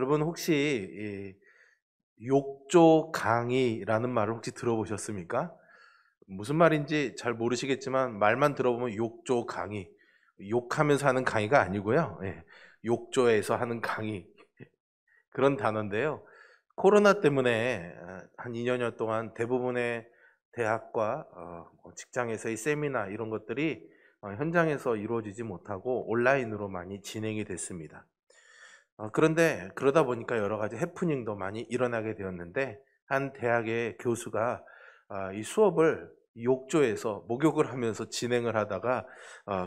여러분 혹시 이 욕조 강의라는 말을 혹시 들어보셨습니까? 무슨 말인지 잘 모르시겠지만 말만 들어보면 욕조 강의, 욕하면서 하는 강의가 아니고요. 욕조에서 하는 강의 그런 단어인데요. 코로나 때문에 한 2년여 동안 대부분의 대학과 직장에서의 세미나 이런 것들이 현장에서 이루어지지 못하고 온라인으로 많이 진행이 됐습니다. 그런데 그러다 보니까 여러 가지 해프닝도 많이 일어나게 되었는데 한 대학의 교수가 이 수업을 욕조에서 목욕을 하면서 진행을 하다가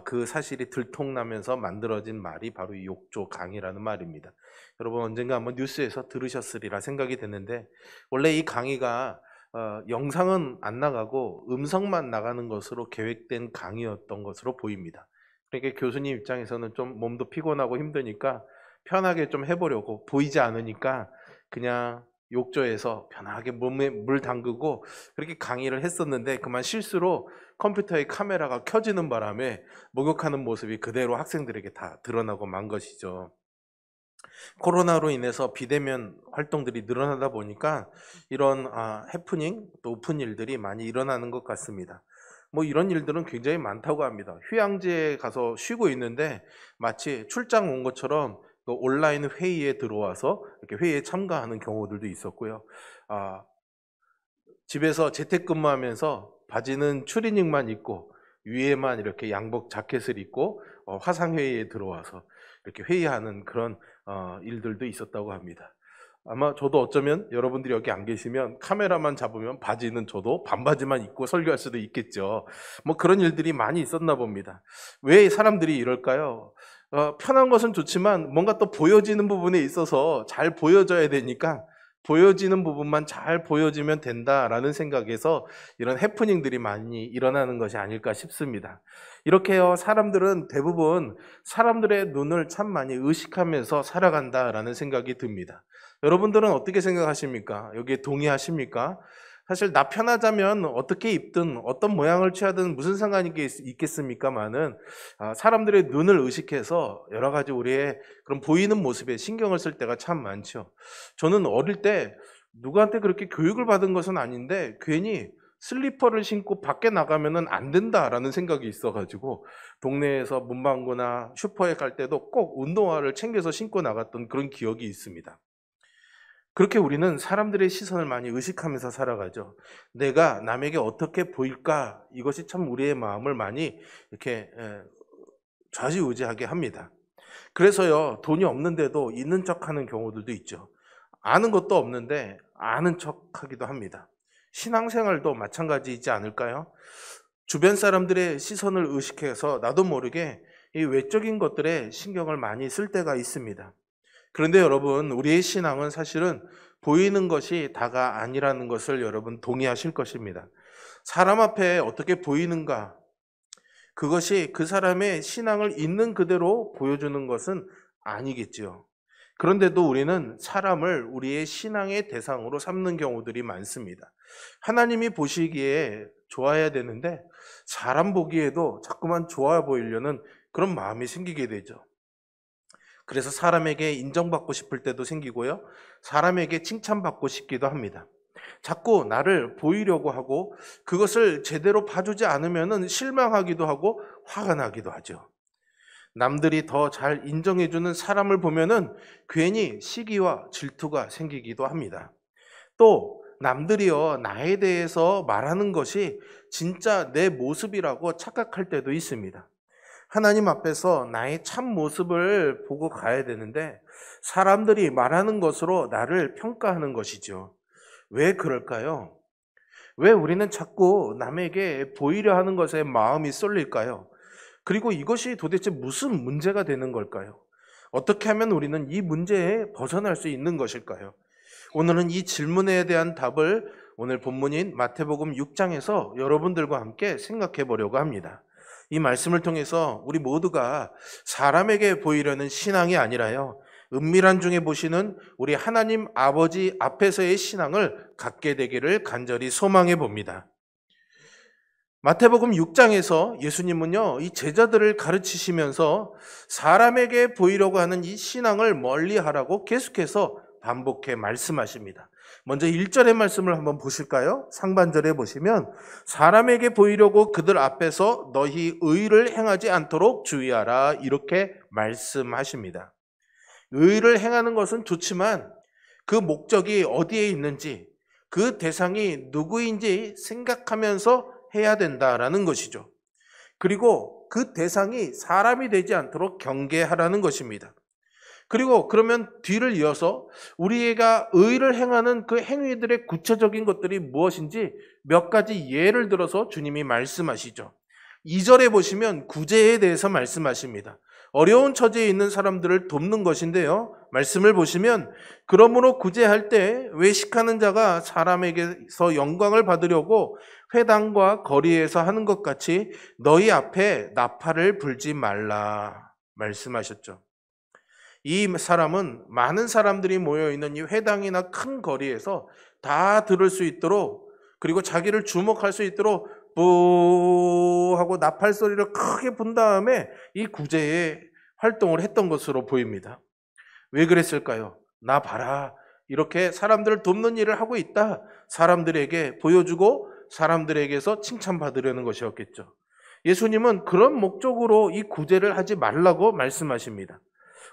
그 사실이 들통나면서 만들어진 말이 바로 이 욕조 강의라는 말입니다. 여러분 언젠가 한번 뉴스에서 들으셨으리라 생각이 됐는데 원래 이 강의가 영상은 안 나가고 음성만 나가는 것으로 계획된 강의였던 것으로 보입니다. 그러니까 교수님 입장에서는 좀 몸도 피곤하고 힘드니까 편하게 좀 해보려고 보이지 않으니까 그냥 욕조에서 편하게 몸에 물 담그고 그렇게 강의를 했었는데 그만 실수로 컴퓨터의 카메라가 켜지는 바람에 목욕하는 모습이 그대로 학생들에게 다 드러나고 만 것이죠. 코로나로 인해서 비대면 활동들이 늘어나다 보니까 이런 해프닝 또 오픈 일들이 많이 일어나는 것 같습니다. 뭐 이런 일들은 굉장히 많다고 합니다. 휴양지에 가서 쉬고 있는데 마치 출장 온 것처럼 또 온라인 회의에 들어와서 이렇게 회의에 참가하는 경우들도 있었고요. 아, 집에서 재택근무하면서 바지는 추리닝만 입고 위에만 이렇게 양복 자켓을 입고 화상회의에 들어와서 이렇게 회의하는 그런 일들도 있었다고 합니다. 아마 저도 어쩌면 여러분들이 여기 안 계시면 카메라만 잡으면 바지는 저도 반바지만 입고 설교할 수도 있겠죠. 뭐 그런 일들이 많이 있었나 봅니다. 왜 사람들이 이럴까요? 편한 것은 좋지만 뭔가 또 보여지는 부분에 있어서 잘 보여져야 되니까 보여지는 부분만 잘 보여지면 된다라는 생각에서 이런 해프닝들이 많이 일어나는 것이 아닐까 싶습니다. 이렇게요, 사람들은 대부분 사람들의 눈을 참 많이 의식하면서 살아간다라는 생각이 듭니다. 여러분들은 어떻게 생각하십니까? 여기에 동의하십니까? 사실 나 편하자면 어떻게 입든 어떤 모양을 취하든 무슨 상관이 있겠습니까마는 사람들의 눈을 의식해서 여러 가지 우리의 그런 보이는 모습에 신경을 쓸 때가 참 많죠. 저는 어릴 때 누구한테 그렇게 교육을 받은 것은 아닌데 괜히 슬리퍼를 신고 밖에 나가면은 안 된다라는 생각이 있어가지고 동네에서 문방구나 슈퍼에 갈 때도 꼭 운동화를 챙겨서 신고 나갔던 그런 기억이 있습니다. 그렇게 우리는 사람들의 시선을 많이 의식하면서 살아가죠. 내가 남에게 어떻게 보일까? 이것이 참 우리의 마음을 많이 이렇게 좌지우지하게 합니다. 그래서요, 돈이 없는데도 있는 척 하는 경우들도 있죠. 아는 것도 없는데 아는 척 하기도 합니다. 신앙생활도 마찬가지이지 않을까요? 주변 사람들의 시선을 의식해서 나도 모르게 이 외적인 것들에 신경을 많이 쓸 때가 있습니다. 그런데 여러분, 우리의 신앙은 사실은 보이는 것이 다가 아니라는 것을 여러분 동의하실 것입니다. 사람 앞에 어떻게 보이는가? 그것이 그 사람의 신앙을 있는 그대로 보여주는 것은 아니겠지요. 그런데도 우리는 사람을 우리의 신앙의 대상으로 삼는 경우들이 많습니다. 하나님이 보시기에 좋아야 되는데 사람 보기에도 자꾸만 좋아 보이려는 그런 마음이 생기게 되죠. 그래서 사람에게 인정받고 싶을 때도 생기고요. 사람에게 칭찬받고 싶기도 합니다. 자꾸 나를 보이려고 하고 그것을 제대로 봐주지 않으면 실망하기도 하고 화가 나기도 하죠. 남들이 더 잘 인정해주는 사람을 보면은 괜히 시기와 질투가 생기기도 합니다. 또 남들이요, 나에 대해서 말하는 것이 진짜 내 모습이라고 착각할 때도 있습니다. 하나님 앞에서 나의 참 모습을 보고 가야 되는데 사람들이 말하는 것으로 나를 평가하는 것이죠. 왜 그럴까요? 왜 우리는 자꾸 남에게 보이려 하는 것에 마음이 쏠릴까요? 그리고 이것이 도대체 무슨 문제가 되는 걸까요? 어떻게 하면 우리는 이 문제에 벗어날 수 있는 것일까요? 오늘은 이 질문에 대한 답을 오늘 본문인 마태복음 6장에서 여러분들과 함께 생각해 보려고 합니다. 이 말씀을 통해서 우리 모두가 사람에게 보이려는 신앙이 아니라요, 은밀한 중에 보시는 우리 하나님 아버지 앞에서의 신앙을 갖게 되기를 간절히 소망해 봅니다. 마태복음 6장에서 예수님은요, 이 제자들을 가르치시면서 사람에게 보이려고 하는 이 신앙을 멀리 하라고 계속해서 반복해 말씀하십니다. 먼저 1절의 말씀을 한번 보실까요? 상반절에 보시면 사람에게 보이려고 그들 앞에서 너희 의를 행하지 않도록 주의하라, 이렇게 말씀하십니다. 의를 행하는 것은 좋지만 그 목적이 어디에 있는지, 그 대상이 누구인지 생각하면서 해야 된다라는 것이죠. 그리고 그 대상이 사람이 되지 않도록 경계하라는 것입니다. 그리고 그러면 뒤를 이어서 우리가 의를 행하는 그 행위들의 구체적인 것들이 무엇인지 몇 가지 예를 들어서 주님이 말씀하시죠. 2절에 보시면 구제에 대해서 말씀하십니다. 어려운 처지에 있는 사람들을 돕는 것인데요. 말씀을 보시면 그러므로 구제할 때 외식하는 자가 사람에게서 영광을 받으려고 회당과 거리에서 하는 것 같이 너희 앞에 나팔을 불지 말라 말씀하셨죠. 이 사람은 많은 사람들이 모여있는 이 회당이나 큰 거리에서 다 들을 수 있도록, 그리고 자기를 주목할 수 있도록 뿌 하고 나팔 소리를 크게 분 다음에 이 구제에 활동을 했던 것으로 보입니다. 왜 그랬을까요? 나 봐라, 이렇게 사람들을 돕는 일을 하고 있다, 사람들에게 보여주고 사람들에게서 칭찬받으려는 것이었겠죠. 예수님은 그런 목적으로 이 구제를 하지 말라고 말씀하십니다.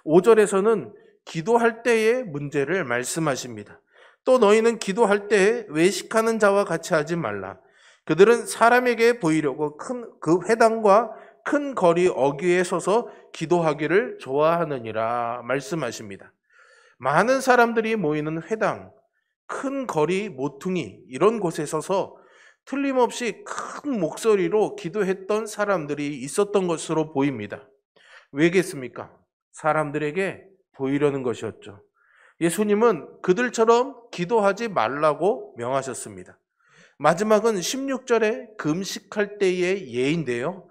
5절에서는 기도할 때의 문제를 말씀하십니다. 또 너희는 기도할 때에 외식하는 자와 같이 하지 말라. 그들은 사람에게 보이려고 그 회당과 큰 거리 어귀에 서서 기도하기를 좋아하느니라 말씀하십니다. 많은 사람들이 모이는 회당, 큰 거리, 모퉁이 이런 곳에 서서 틀림없이 큰 목소리로 기도했던 사람들이 있었던 것으로 보입니다. 왜겠습니까? 사람들에게 보이려는 것이었죠. 예수님은 그들처럼 기도하지 말라고 명하셨습니다. 마지막은 16절에 금식할 때의 예인데요.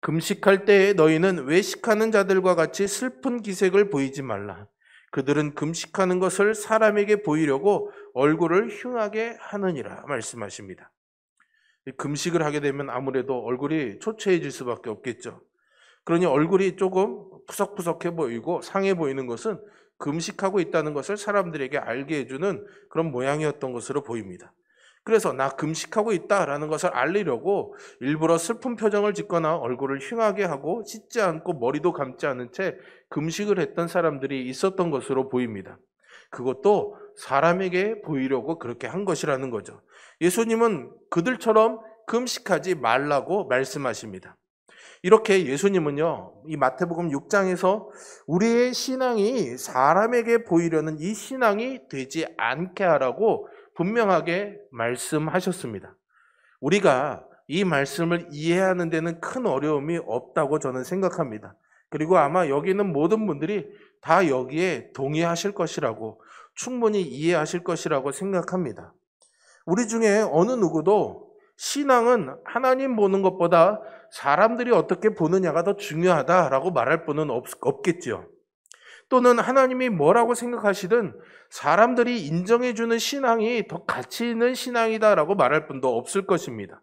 금식할 때에 너희는 외식하는 자들과 같이 슬픈 기색을 보이지 말라. 그들은 금식하는 것을 사람에게 보이려고 얼굴을 흉하게 하느니라 말씀하십니다. 금식을 하게 되면 아무래도 얼굴이 초췌해질 수밖에 없겠죠. 그러니 얼굴이 조금 푸석푸석해 보이고 상해 보이는 것은 금식하고 있다는 것을 사람들에게 알게 해주는 그런 모양이었던 것으로 보입니다. 그래서 나 금식하고 있다라는 것을 알리려고 일부러 슬픈 표정을 짓거나 얼굴을 흉하게 하고 씻지 않고 머리도 감지 않은 채 금식을 했던 사람들이 있었던 것으로 보입니다. 그것도 사람에게 보이려고 그렇게 한 것이라는 거죠. 예수님은 그들처럼 금식하지 말라고 말씀하십니다. 이렇게 예수님은요, 이 마태복음 6장에서 우리의 신앙이 사람에게 보이려는 이 신앙이 되지 않게 하라고 분명하게 말씀하셨습니다. 우리가 이 말씀을 이해하는 데는 큰 어려움이 없다고 저는 생각합니다. 그리고 아마 여기 있는 모든 분들이 다 여기에 동의하실 것이라고, 충분히 이해하실 것이라고 생각합니다. 우리 중에 어느 누구도 신앙은 하나님 보는 것보다 사람들이 어떻게 보느냐가 더 중요하다라고 말할 분은 없겠죠. 또는 하나님이 뭐라고 생각하시든 사람들이 인정해주는 신앙이 더 가치 있는 신앙이다라고 말할 분도 없을 것입니다.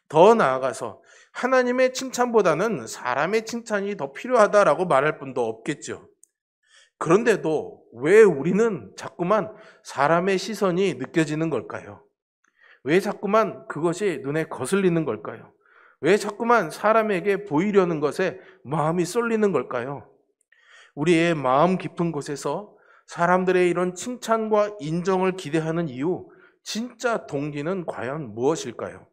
더 나아가서 하나님의 칭찬보다는 사람의 칭찬이 더 필요하다라고 말할 분도 없겠죠. 그런데도 왜 우리는 자꾸만 사람의 시선이 느껴지는 걸까요? 왜 자꾸만 그것이 눈에 거슬리는 걸까요? 왜 자꾸만 사람에게 보이려는 것에 마음이 쏠리는 걸까요? 우리의 마음 깊은 곳에서 사람들의 이런 칭찬과 인정을 기대하는 이유, 진짜 동기는 과연 무엇일까요?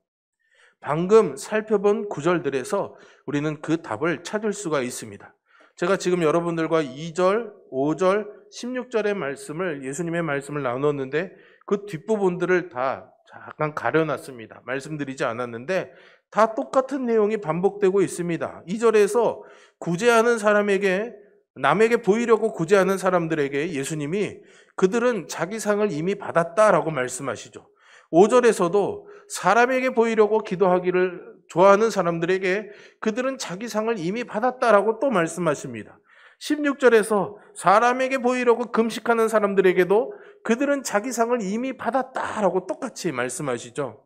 방금 살펴본 구절들에서 우리는 그 답을 찾을 수가 있습니다. 제가 지금 여러분들과 2절, 5절, 16절의 말씀을, 예수님의 말씀을 나눴는데 그 뒷부분들을 다 잠깐 가려놨습니다. 말씀드리지 않았는데 다 똑같은 내용이 반복되고 있습니다. 2절에서 구제하는 사람에게, 남에게 보이려고 구제하는 사람들에게 예수님이 그들은 자기 상을 이미 받았다라고 말씀하시죠. 5절에서도 사람에게 보이려고 기도하기를 좋아하는 사람들에게 그들은 자기 상을 이미 받았다라고 또 말씀하십니다. 16절에서 사람에게 보이려고 금식하는 사람들에게도 그들은 자기 상을 이미 받았다라고 똑같이 말씀하시죠.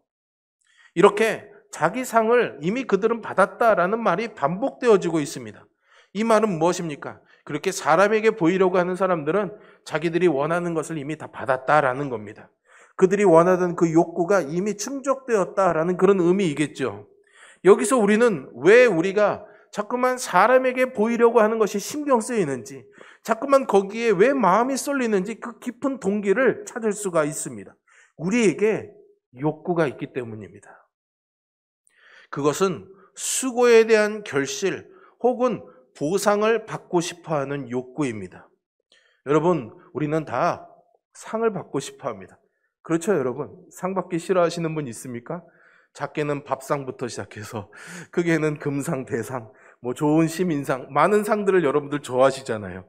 이렇게 자기 상을 이미 그들은 받았다라는 말이 반복되어지고 있습니다. 이 말은 무엇입니까? 그렇게 사람에게 보이려고 하는 사람들은 자기들이 원하는 것을 이미 다 받았다라는 겁니다. 그들이 원하던 그 욕구가 이미 충족되었다라는 그런 의미이겠죠. 여기서 우리는 왜 우리가 자꾸만 사람에게 보이려고 하는 것이 신경 쓰이는지, 자꾸만 거기에 왜 마음이 쏠리는지 그 깊은 동기를 찾을 수가 있습니다. 우리에게 욕구가 있기 때문입니다. 그것은 수고에 대한 결실 혹은 보상을 받고 싶어하는 욕구입니다. 여러분, 우리는 다 상을 받고 싶어합니다. 그렇죠, 여러분? 상 받기 싫어하시는 분 있습니까? 작게는 밥상부터 시작해서 크게는 금상, 대상, 좋은 시민상, 많은 상들을 여러분들 좋아하시잖아요.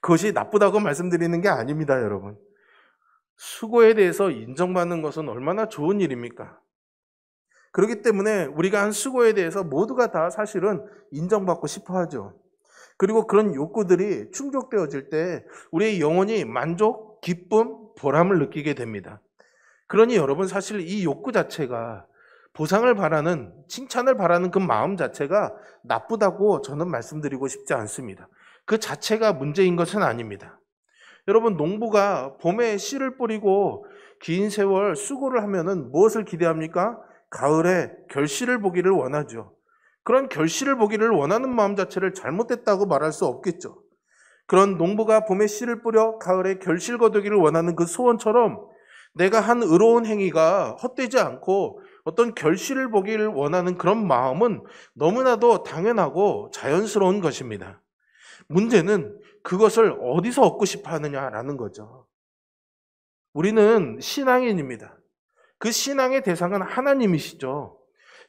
그것이 나쁘다고 말씀드리는 게 아닙니다, 여러분. 수고에 대해서 인정받는 것은 얼마나 좋은 일입니까? 그렇기 때문에 우리가 한 수고에 대해서 모두가 다 사실은 인정받고 싶어 하죠. 그리고 그런 욕구들이 충족되어질 때 우리의 영혼이 만족, 기쁨, 보람을 느끼게 됩니다. 그러니 여러분, 사실 이 욕구 자체가 보상을 바라는, 칭찬을 바라는 그 마음 자체가 나쁘다고 저는 말씀드리고 싶지 않습니다. 그 자체가 문제인 것은 아닙니다. 여러분, 농부가 봄에 씨를 뿌리고 긴 세월 수고를 하면은 무엇을 기대합니까? 가을에 결실을 보기를 원하죠. 그런 결실을 보기를 원하는 마음 자체를 잘못됐다고 말할 수 없겠죠. 그런 농부가 봄에 씨를 뿌려 가을에 결실 거두기를 원하는 그 소원처럼 내가 한 의로운 행위가 헛되지 않고 어떤 결실을 보기를 원하는 그런 마음은 너무나도 당연하고 자연스러운 것입니다. 문제는 그것을 어디서 얻고 싶어 하느냐라는 거죠. 우리는 신앙인입니다. 그 신앙의 대상은 하나님이시죠.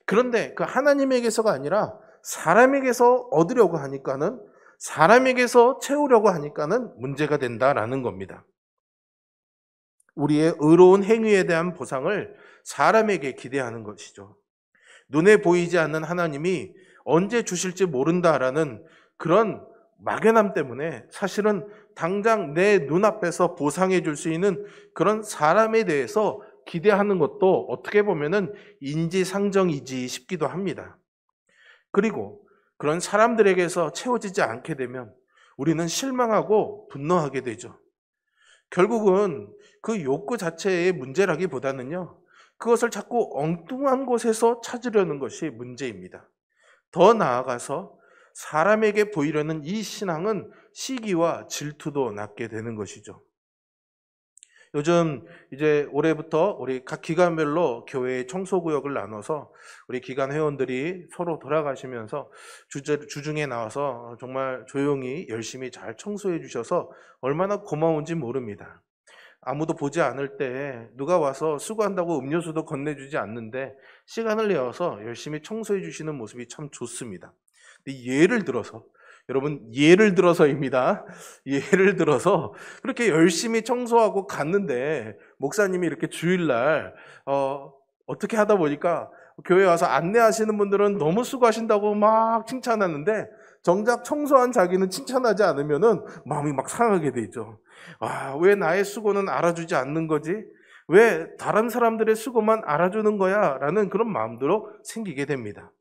그런데 그 하나님에게서가 아니라 사람에게서 얻으려고 하니까는, 사람에게서 채우려고 하니까는 문제가 된다라는 겁니다. 우리의 의로운 행위에 대한 보상을 사람에게 기대하는 것이죠. 눈에 보이지 않는 하나님이 언제 주실지 모른다라는 그런 막연함 때문에 사실은 당장 내 눈앞에서 보상해 줄 수 있는 그런 사람에 대해서 기대하는 것도 어떻게 보면은 인지상정이지 싶기도 합니다. 그리고 그런 사람들에게서 채워지지 않게 되면 우리는 실망하고 분노하게 되죠. 결국은 그 욕구 자체의 문제라기보다는요, 그것을 자꾸 엉뚱한 곳에서 찾으려는 것이 문제입니다. 더 나아가서 사람에게 보이려는 이 신앙은 시기와 질투도 낳게 되는 것이죠. 요즘 이제 올해부터 우리 각 기관별로 교회의 청소구역을 나눠서 우리 기관 회원들이 서로 돌아가시면서 주중에 나와서 정말 조용히 열심히 잘 청소해 주셔서 얼마나 고마운지 모릅니다. 아무도 보지 않을 때 누가 와서 수고한다고 음료수도 건네주지 않는데 시간을 내어서 열심히 청소해 주시는 모습이 참 좋습니다. 근데 예를 들어서, 여러분, 예를 들어서입니다. 예를 들어서 그렇게 열심히 청소하고 갔는데 목사님이 이렇게 주일날 어떻게 하다 보니까 교회 와서 안내하시는 분들은 너무 수고하신다고 막 칭찬하는데 정작 청소한 자기는 칭찬하지 않으면은 마음이 막 상하게 되죠. 왜 나의 수고는 알아주지 않는 거지? 왜 다른 사람들의 수고만 알아주는 거야? 라는 그런 마음도 생기게 됩니다.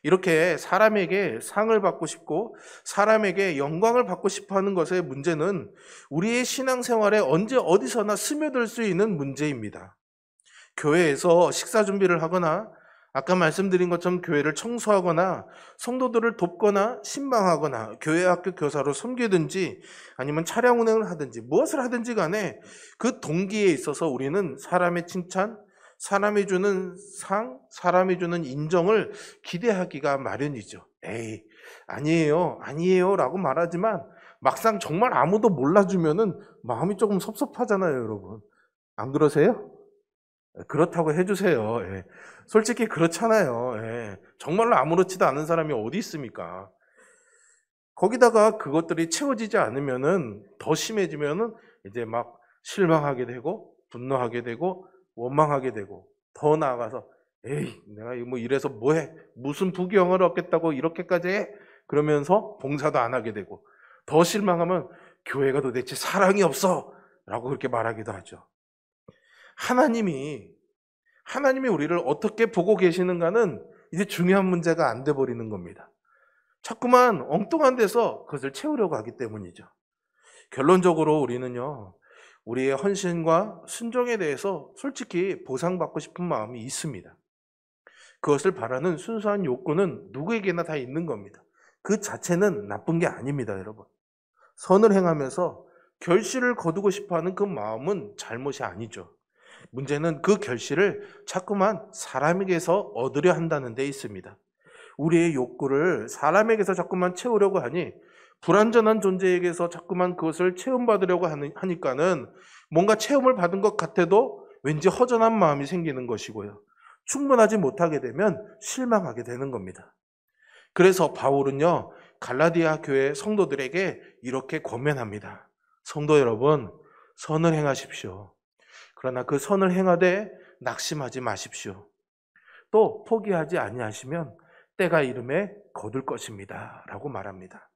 이렇게 사람에게 상을 받고 싶고 사람에게 영광을 받고 싶어 하는 것의 문제는 우리의 신앙생활에 언제 어디서나 스며들 수 있는 문제입니다. 교회에서 식사 준비를 하거나 아까 말씀드린 것처럼 교회를 청소하거나 성도들을 돕거나 신방하거나 교회 학교 교사로 섬기든지 아니면 차량 운행을 하든지 무엇을 하든지 간에 그 동기에 있어서 우리는 사람의 칭찬, 사람이 주는 상, 사람이 주는 인정을 기대하기가 마련이죠. 에이, 아니에요 라고 말하지만 막상 정말 아무도 몰라주면은 마음이 조금 섭섭하잖아요, 여러분. 안 그러세요? 그렇다고 해주세요. 예. 솔직히 그렇잖아요. 예. 정말로 아무렇지도 않은 사람이 어디 있습니까? 거기다가 그것들이 채워지지 않으면은 더 심해지면은 이제 막 실망하게 되고 분노하게 되고 원망하게 되고 더 나아가서 에이, 내가 뭐 이래서 뭐해? 무슨 부귀영화를 얻겠다고 이렇게까지 해? 그러면서 봉사도 안 하게 되고 더 실망하면 교회가 도대체 사랑이 없어! 라고 그렇게 말하기도 하죠. 하나님이 하나님이 우리를 어떻게 보고 계시는가는 이제 중요한 문제가 안 돼 버리는 겁니다. 자꾸만 엉뚱한 데서 그것을 채우려고 하기 때문이죠. 결론적으로 우리는요, 우리의 헌신과 순종에 대해서 솔직히 보상받고 싶은 마음이 있습니다. 그것을 바라는 순수한 욕구는 누구에게나 다 있는 겁니다. 그 자체는 나쁜 게 아닙니다, 여러분. 선을 행하면서 결실을 거두고 싶어하는 그 마음은 잘못이 아니죠. 문제는 그 결실을 자꾸만 사람에게서 얻으려 한다는 데 있습니다. 우리의 욕구를 사람에게서 자꾸만 채우려고 하니 불완전한 존재에게서 자꾸만 그것을 체험받으려고 하니까는 뭔가 체험을 받은 것 같아도 왠지 허전한 마음이 생기는 것이고요. 충분하지 못하게 되면 실망하게 되는 겁니다. 그래서 바울은요, 갈라디아 교회 성도들에게 이렇게 권면합니다. 성도 여러분, 선을 행하십시오. 그러나 그 선을 행하되 낙심하지 마십시오. 또 포기하지 아니하시면 때가 이름에 거둘 것입니다. 라고 말합니다.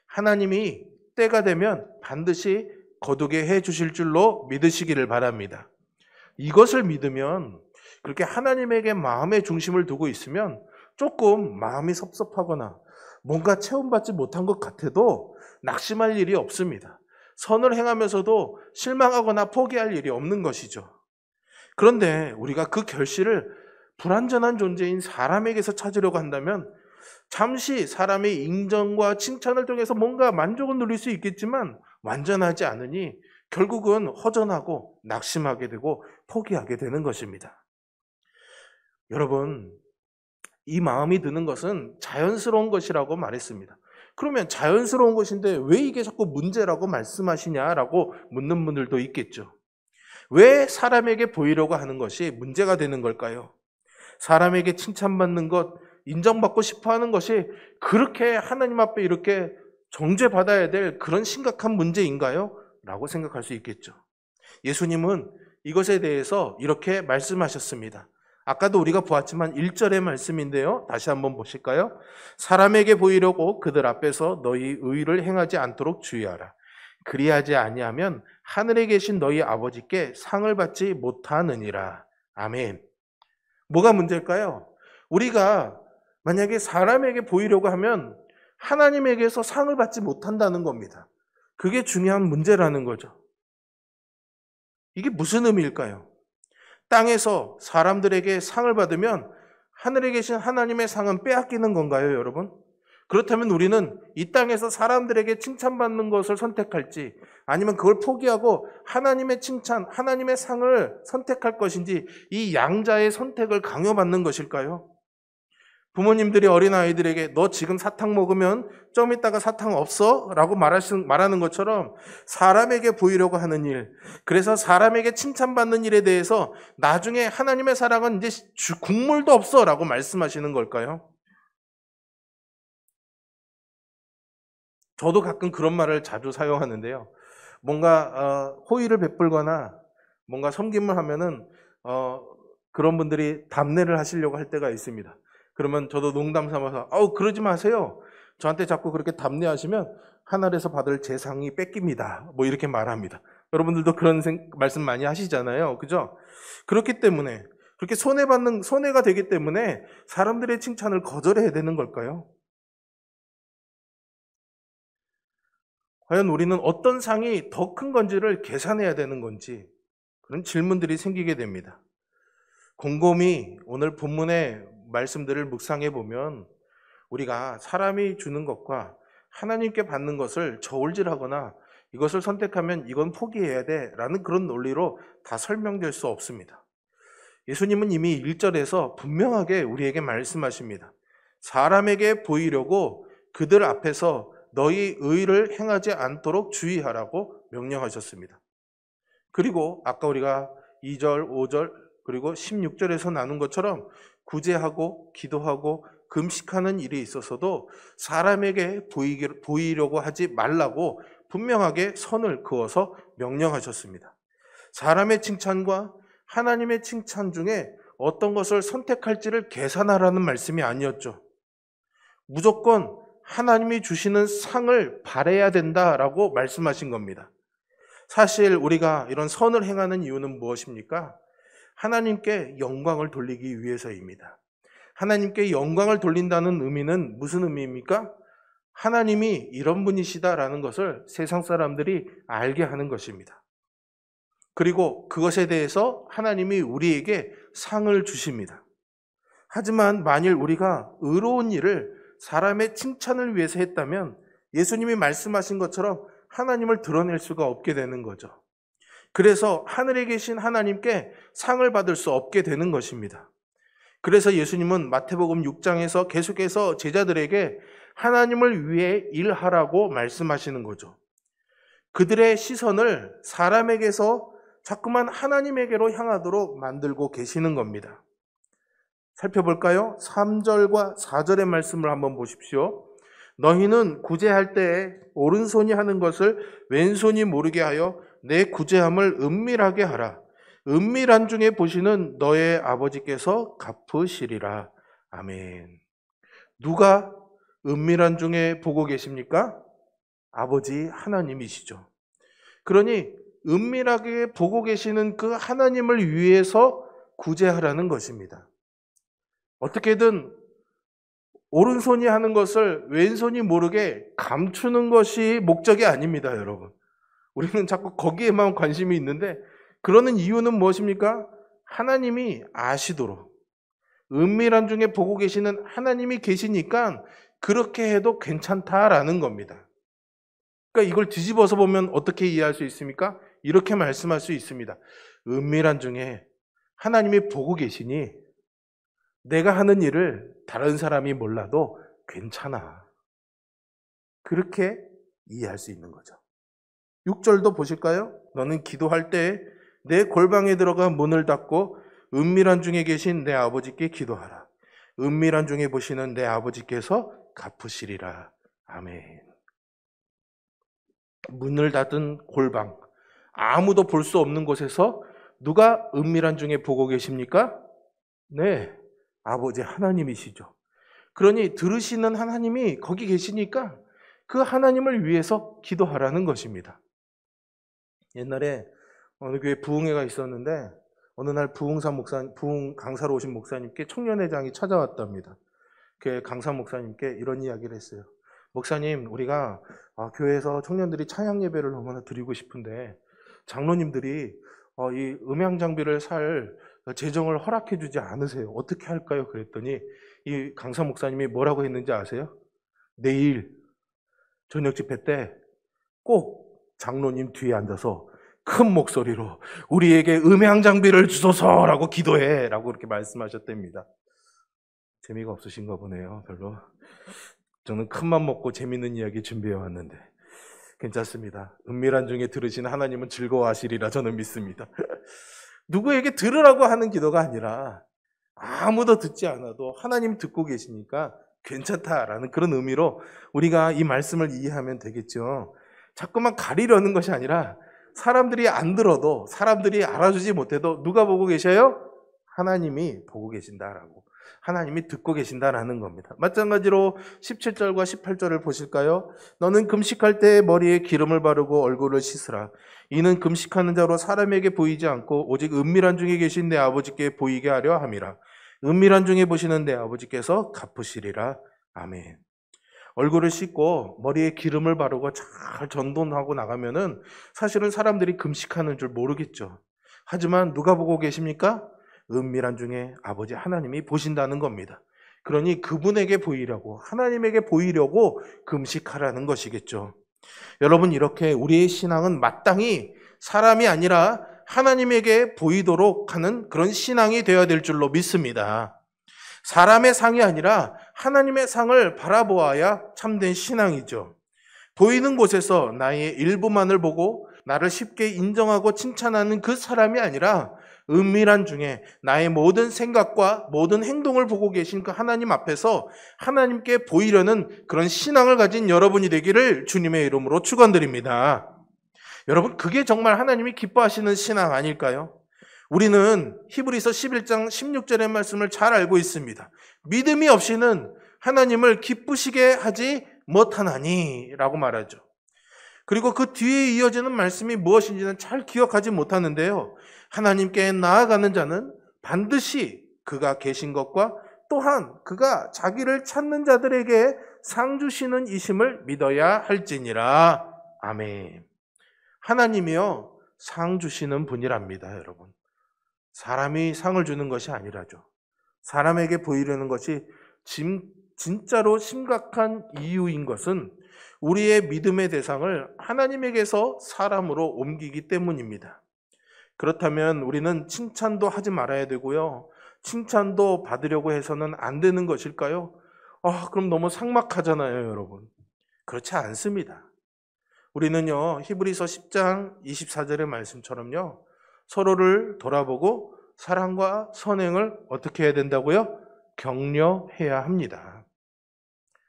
하나님이 때가 되면 반드시 거두게 해 주실 줄로 믿으시기를 바랍니다. 이것을 믿으면 그렇게 하나님에게 마음의 중심을 두고 있으면 조금 마음이 섭섭하거나 뭔가 체험받지 못한 것 같아도 낙심할 일이 없습니다. 선을 행하면서도 실망하거나 포기할 일이 없는 것이죠. 그런데 우리가 그 결실을 불완전한 존재인 사람에게서 찾으려고 한다면 잠시 사람의 인정과 칭찬을 통해서 뭔가 만족을 누릴 수 있겠지만 완전하지 않으니 결국은 허전하고 낙심하게 되고 포기하게 되는 것입니다. 여러분, 이 마음이 드는 것은 자연스러운 것이라고 말했습니다. 그러면 자연스러운 것인데 왜 이게 자꾸 문제라고 말씀하시냐라고 묻는 분들도 있겠죠. 왜 사람에게 보이려고 하는 것이 문제가 되는 걸까요? 사람에게 칭찬받는 것, 인정받고 싶어하는 것이 그렇게 하나님 앞에 이렇게 정죄받아야 될 그런 심각한 문제인가요? 라고 생각할 수 있겠죠. 예수님은 이것에 대해서 이렇게 말씀하셨습니다. 아까도 우리가 보았지만 1절의 말씀인데요. 다시 한번 보실까요? 사람에게 보이려고 그들 앞에서 너희 의를 행하지 않도록 주의하라. 그리하지 아니하면 하늘에 계신 너희 아버지께 상을 받지 못하느니라. 아멘. 뭐가 문제일까요? 우리가 만약에 사람에게 보이려고 하면 하나님에게서 상을 받지 못한다는 겁니다. 그게 중요한 문제라는 거죠. 이게 무슨 의미일까요? 땅에서 사람들에게 상을 받으면 하늘에 계신 하나님의 상은 빼앗기는 건가요, 여러분? 그렇다면 우리는 이 땅에서 사람들에게 칭찬받는 것을 선택할지 아니면 그걸 포기하고 하나님의 칭찬, 하나님의 상을 선택할 것인지 이 양자의 선택을 강요받는 것일까요? 부모님들이 어린아이들에게 너 지금 사탕 먹으면 좀 이따가 사탕 없어? 라고 말하는 것처럼 사람에게 보이려고 하는 일, 그래서 사람에게 칭찬받는 일에 대해서 나중에 하나님의 사랑은 이제 국물도 없어 라고 말씀하시는 걸까요? 저도 가끔 그런 말을 자주 사용하는데요. 뭔가 호의를 베풀거나 뭔가 섬김을 하면은 그런 분들이 답례를 하시려고 할 때가 있습니다. 그러면 저도 농담 삼아서 그러지 마세요. 저한테 자꾸 그렇게 답례하시면 하늘에서 받을 제 상이 뺏깁니다. 뭐 이렇게 말합니다. 여러분들도 그런 말씀 많이 하시잖아요. 그죠? 그렇기 때문에 그렇게 손해가 되기 때문에 사람들의 칭찬을 거절해야 되는 걸까요? 과연 우리는 어떤 상이 더 큰 건지를 계산해야 되는 건지 그런 질문들이 생기게 됩니다. 곰곰이 오늘 본문의 말씀들을 묵상해 보면 우리가 사람이 주는 것과 하나님께 받는 것을 저울질하거나 이것을 선택하면 이건 포기해야 돼 라는 그런 논리로 다 설명될 수 없습니다. 예수님은 이미 1절에서 분명하게 우리에게 말씀하십니다. 사람에게 보이려고 그들 앞에서 너희 의를 행하지 않도록 주의하라고 명령하셨습니다. 그리고 아까 우리가 2절, 5절 그리고 16절에서 나눈 것처럼 구제하고 기도하고 금식하는 일이 있어서도 사람에게 보이려고 하지 말라고 분명하게 선을 그어서 명령하셨습니다. 사람의 칭찬과 하나님의 칭찬 중에 어떤 것을 선택할지를 계산하라는 말씀이 아니었죠. 무조건 하나님이 주시는 상을 바라야 된다라고 말씀하신 겁니다. 사실 우리가 이런 선을 행하는 이유는 무엇입니까? 하나님께 영광을 돌리기 위해서입니다. 하나님께 영광을 돌린다는 의미는 무슨 의미입니까? 하나님이 이런 분이시다라는 것을 세상 사람들이 알게 하는 것입니다. 그리고 그것에 대해서 하나님이 우리에게 상을 주십니다. 하지만 만일 우리가 의로운 일을 사람의 칭찬을 위해서 했다면 예수님이 말씀하신 것처럼 하나님을 드러낼 수가 없게 되는 거죠. 그래서 하늘에 계신 하나님께 상을 받을 수 없게 되는 것입니다. 그래서 예수님은 마태복음 6장에서 계속해서 제자들에게 하나님을 위해 일하라고 말씀하시는 거죠. 그들의 시선을 사람에게서 자꾸만 하나님에게로 향하도록 만들고 계시는 겁니다. 살펴볼까요? 3절과 4절의 말씀을 한번 보십시오. 너희는 구제할 때에 오른손이 하는 것을 왼손이 모르게 하여 내 구제함을 은밀하게 하라. 은밀한 중에 보시는 너의 아버지께서 갚으시리라. 아멘. 누가 은밀한 중에 보고 계십니까? 아버지 하나님이시죠. 그러니 은밀하게 보고 계시는 그 하나님을 위해서 구제하라는 것입니다. 어떻게든 오른손이 하는 것을 왼손이 모르게 감추는 것이 목적이 아닙니다, 여러분. 우리는 자꾸 거기에만 관심이 있는데 그러는 이유는 무엇입니까? 하나님이 아시도록 은밀한 중에 보고 계시는 하나님이 계시니까 그렇게 해도 괜찮다라는 겁니다. 그러니까 이걸 뒤집어서 보면 어떻게 이해할 수 있습니까? 이렇게 말씀할 수 있습니다. 은밀한 중에 하나님이 보고 계시니 내가 하는 일을 다른 사람이 몰라도 괜찮아. 그렇게 이해할 수 있는 거죠. 6절도 보실까요? 너는 기도할 때 내 골방에 들어가 문을 닫고 은밀한 중에 계신 내 아버지께 기도하라. 은밀한 중에 보시는 내 아버지께서 갚으시리라. 아멘. 문을 닫은 골방, 아무도 볼 수 없는 곳에서 누가 은밀한 중에 보고 계십니까? 네, 아버지 하나님이시죠. 그러니 들으시는 하나님이 거기 계시니까 그 하나님을 위해서 기도하라는 것입니다. 옛날에 어느 교회 부흥회가 있었는데 어느 날 부흥 강사로 오신 목사님께 청년회장이 찾아왔답니다. 그 강사 목사님께 이런 이야기를 했어요. 목사님, 우리가 교회에서 청년들이 찬양 예배를 너무나 드리고 싶은데 장로님들이 이 음향 장비를 살 재정을 허락해 주지 않으세요. 어떻게 할까요? 그랬더니 이 강사 목사님이 뭐라고 했는지 아세요? 내일 저녁 집회 때 꼭 장로님 뒤에 앉아서 큰 목소리로 우리에게 음향 장비를 주소서라고 기도해 라고 그렇게 말씀하셨답니다. 재미가 없으신가 보네요. 별로. 저는 큰맘 먹고 재밌는 이야기 준비해 왔는데 괜찮습니다. 은밀한 중에 들으시는 하나님은 즐거워하시리라 저는 믿습니다. 누구에게 들으라고 하는 기도가 아니라 아무도 듣지 않아도 하나님 듣고 계시니까 괜찮다라는 그런 의미로 우리가 이 말씀을 이해하면 되겠죠. 자꾸만 가리려는 것이 아니라 사람들이 안 들어도 사람들이 알아주지 못해도 누가 보고 계셔요? 하나님이 보고 계신다라고. 하나님이 듣고 계신다라는 겁니다. 마찬가지로 17절과 18절을 보실까요? 너는 금식할 때 머리에 기름을 바르고 얼굴을 씻으라. 이는 금식하는 자로 사람에게 보이지 않고 오직 은밀한 중에 계신 내 아버지께 보이게 하려 함이라. 은밀한 중에 보시는 내 아버지께서 갚으시리라. 아멘. 얼굴을 씻고 머리에 기름을 바르고 잘 전돈하고 나가면은 사실은 사람들이 금식하는 줄 모르겠죠. 하지만 누가 보고 계십니까? 은밀한 중에 아버지 하나님이 보신다는 겁니다. 그러니 그분에게 보이려고, 하나님에게 보이려고 금식하라는 것이겠죠. 여러분, 이렇게 우리의 신앙은 마땅히 사람이 아니라 하나님에게 보이도록 하는 그런 신앙이 되어야 될 줄로 믿습니다. 사람의 상이 아니라 하나님의 상을 바라보아야 참된 신앙이죠. 보이는 곳에서 나의 일부만을 보고 나를 쉽게 인정하고 칭찬하는 그 사람이 아니라 은밀한 중에 나의 모든 생각과 모든 행동을 보고 계신 그 하나님 앞에서 하나님께 보이려는 그런 신앙을 가진 여러분이 되기를 주님의 이름으로 축원드립니다. 여러분, 그게 정말 하나님이 기뻐하시는 신앙 아닐까요? 우리는 히브리서 11장 16절의 말씀을 잘 알고 있습니다. 믿음이 없이는 하나님을 기쁘시게 하지 못하나니 라고 말하죠. 그리고 그 뒤에 이어지는 말씀이 무엇인지는 잘 기억하지 못하는데요. 하나님께 나아가는 자는 반드시 그가 계신 것과 또한 그가 자기를 찾는 자들에게 상 주시는 이심을 믿어야 할지니라. 아멘. 하나님이요, 상 주시는 분이랍니다, 여러분. 사람이 상을 주는 것이 아니라죠. 사람에게 보이려는 것이 진짜로 심각한 이유인 것은 우리의 믿음의 대상을 하나님에게서 사람으로 옮기기 때문입니다. 그렇다면 우리는 칭찬도 하지 말아야 되고요. 칭찬도 받으려고 해서는 안 되는 것일까요? 그럼 너무 삭막하잖아요, 여러분. 그렇지 않습니다. 우리는요, 히브리서 10장 24절의 말씀처럼요, 서로를 돌아보고 사랑과 선행을 어떻게 해야 된다고요? 격려해야 합니다.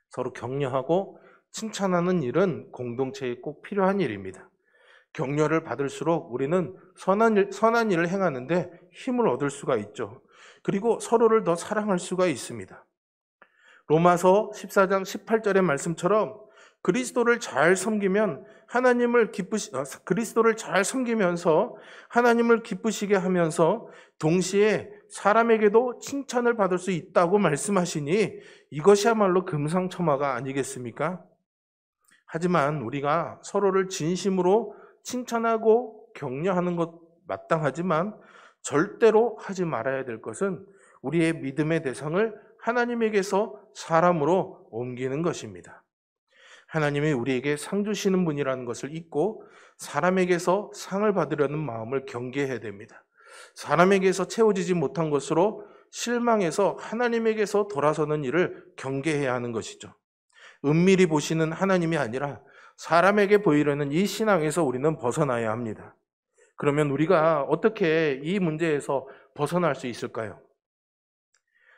서로 격려하고 칭찬하는 일은 공동체에 꼭 필요한 일입니다. 격려를 받을수록 우리는 선한 일을 행하는데 힘을 얻을 수가 있죠. 그리고 서로를 더 사랑할 수가 있습니다. 로마서 14장 18절의 말씀처럼 그리스도를 잘 섬기면 그리스도를 잘 섬기면서 하나님을 기쁘시게 하면서 동시에 사람에게도 칭찬을 받을 수 있다고 말씀하시니 이것이야말로 금상첨화가 아니겠습니까? 하지만 우리가 서로를 진심으로 칭찬하고 격려하는 것 마땅하지만 절대로 하지 말아야 될 것은 우리의 믿음의 대상을 하나님에게서 사람으로 옮기는 것입니다. 하나님이 우리에게 상 주시는 분이라는 것을 잊고 사람에게서 상을 받으려는 마음을 경계해야 됩니다. 사람에게서 채워지지 못한 것으로 실망해서 하나님에게서 돌아서는 일을 경계해야 하는 것이죠. 은밀히 보시는 하나님이 아니라 사람에게 보이려는 이 신앙에서 우리는 벗어나야 합니다. 그러면 우리가 어떻게 이 문제에서 벗어날 수 있을까요?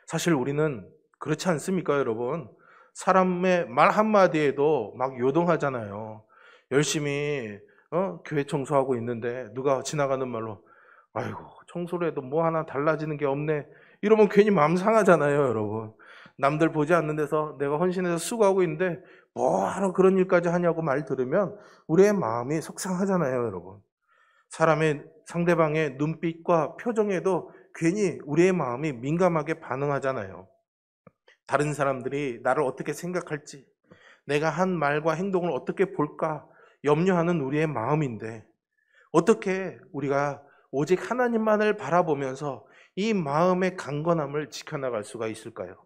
사실 우리는 그렇지 않습니까, 여러분? 사람의 말 한마디에도 막 요동하잖아요. 열심히 교회 청소하고 있는데 누가 지나가는 말로 아이고, 청소를 해도 뭐 하나 달라지는 게 없네. 이러면 괜히 마음 상하잖아요, 여러분. 남들 보지 않는 데서 내가 헌신해서 수고하고 있는데 뭐하러 그런 일까지 하냐고 말 들으면 우리의 마음이 속상하잖아요, 여러분. 상대방의 눈빛과 표정에도 괜히 우리의 마음이 민감하게 반응하잖아요. 다른 사람들이 나를 어떻게 생각할지, 내가 한 말과 행동을 어떻게 볼까 염려하는 우리의 마음인데 어떻게 우리가 오직 하나님만을 바라보면서 이 마음의 강건함을 지켜나갈 수가 있을까요?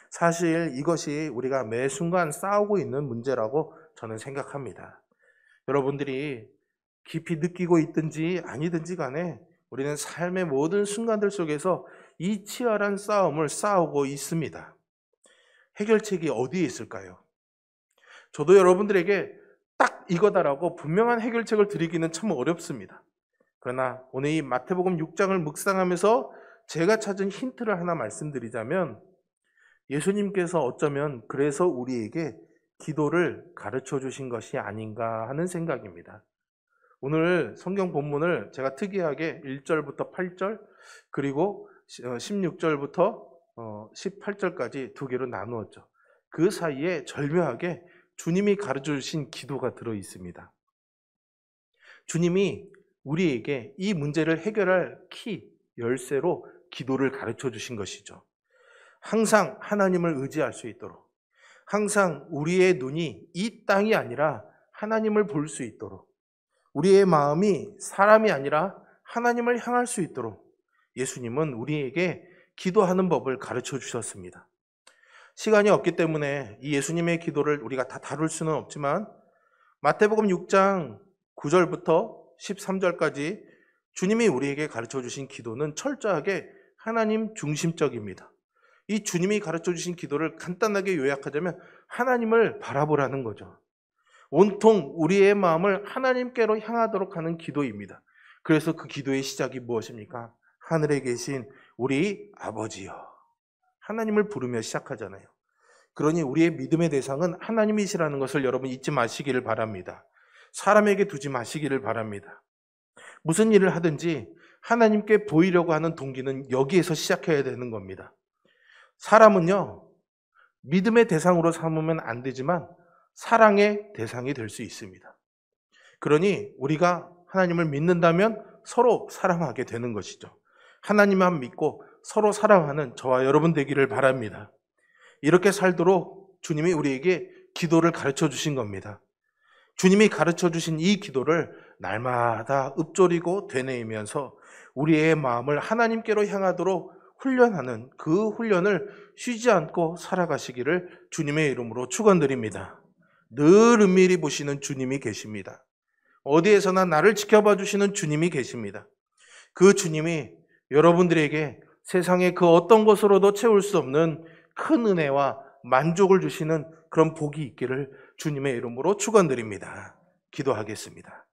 사실 이것이 우리가 매 순간 싸우고 있는 문제라고 저는 생각합니다. 여러분들이 깊이 느끼고 있든지 아니든지 간에 우리는 삶의 모든 순간들 속에서 이 치열한 싸움을 싸우고 있습니다. 해결책이 어디에 있을까요? 저도 여러분들에게 딱 이거다라고 분명한 해결책을 드리기는 참 어렵습니다. 그러나 오늘 이 마태복음 6장을 묵상하면서 제가 찾은 힌트를 하나 말씀드리자면 예수님께서 어쩌면 그래서 우리에게 기도를 가르쳐 주신 것이 아닌가 하는 생각입니다. 오늘 성경 본문을 제가 특이하게 1절부터 8절 그리고 16절부터 18절까지 두 개로 나누었죠. 그 사이에 절묘하게 주님이 가르쳐 주신 기도가 들어 있습니다. 주님이 우리에게 이 문제를 해결할 열쇠로 기도를 가르쳐 주신 것이죠. 항상 하나님을 의지할 수 있도록, 항상 우리의 눈이 이 땅이 아니라 하나님을 볼 수 있도록, 우리의 마음이 사람이 아니라 하나님을 향할 수 있도록 예수님은 우리에게 기도하는 법을 가르쳐 주셨습니다. 시간이 없기 때문에 이 예수님의 기도를 우리가 다 다룰 수는 없지만 마태복음 6장 9절부터 13절까지 주님이 우리에게 가르쳐 주신 기도는 철저하게 하나님 중심적입니다. 이 주님이 가르쳐 주신 기도를 간단하게 요약하자면 하나님을 바라보라는 거죠. 온통 우리의 마음을 하나님께로 향하도록 하는 기도입니다. 그래서 그 기도의 시작이 무엇입니까? 하늘에 계신 우리 아버지여. 하나님을 부르며 시작하잖아요. 그러니 우리의 믿음의 대상은 하나님이시라는 것을 여러분 잊지 마시기를 바랍니다. 사람에게 두지 마시기를 바랍니다. 무슨 일을 하든지 하나님께 보이려고 하는 동기는 여기에서 시작해야 되는 겁니다. 사람은요, 믿음의 대상으로 삼으면 안 되지만 사랑의 대상이 될 수 있습니다. 그러니 우리가 하나님을 믿는다면 서로 사랑하게 되는 것이죠. 하나님만 믿고 서로 사랑하는 저와 여러분 되기를 바랍니다. 이렇게 살도록 주님이 우리에게 기도를 가르쳐 주신 겁니다. 주님이 가르쳐 주신 이 기도를 날마다 읊조리고 되뇌이면서 우리의 마음을 하나님께로 향하도록 훈련하는 그 훈련을 쉬지 않고 살아가시기를 주님의 이름으로 축원드립니다. 늘 은밀히 보시는 주님이 계십니다. 어디에서나 나를 지켜봐 주시는 주님이 계십니다. 그 주님이 여러분들에게 세상의 그 어떤 것으로도 채울 수 없는 큰 은혜와 만족을 주시는 그런 복이 있기를 주님의 이름으로 축원드립니다. 기도하겠습니다.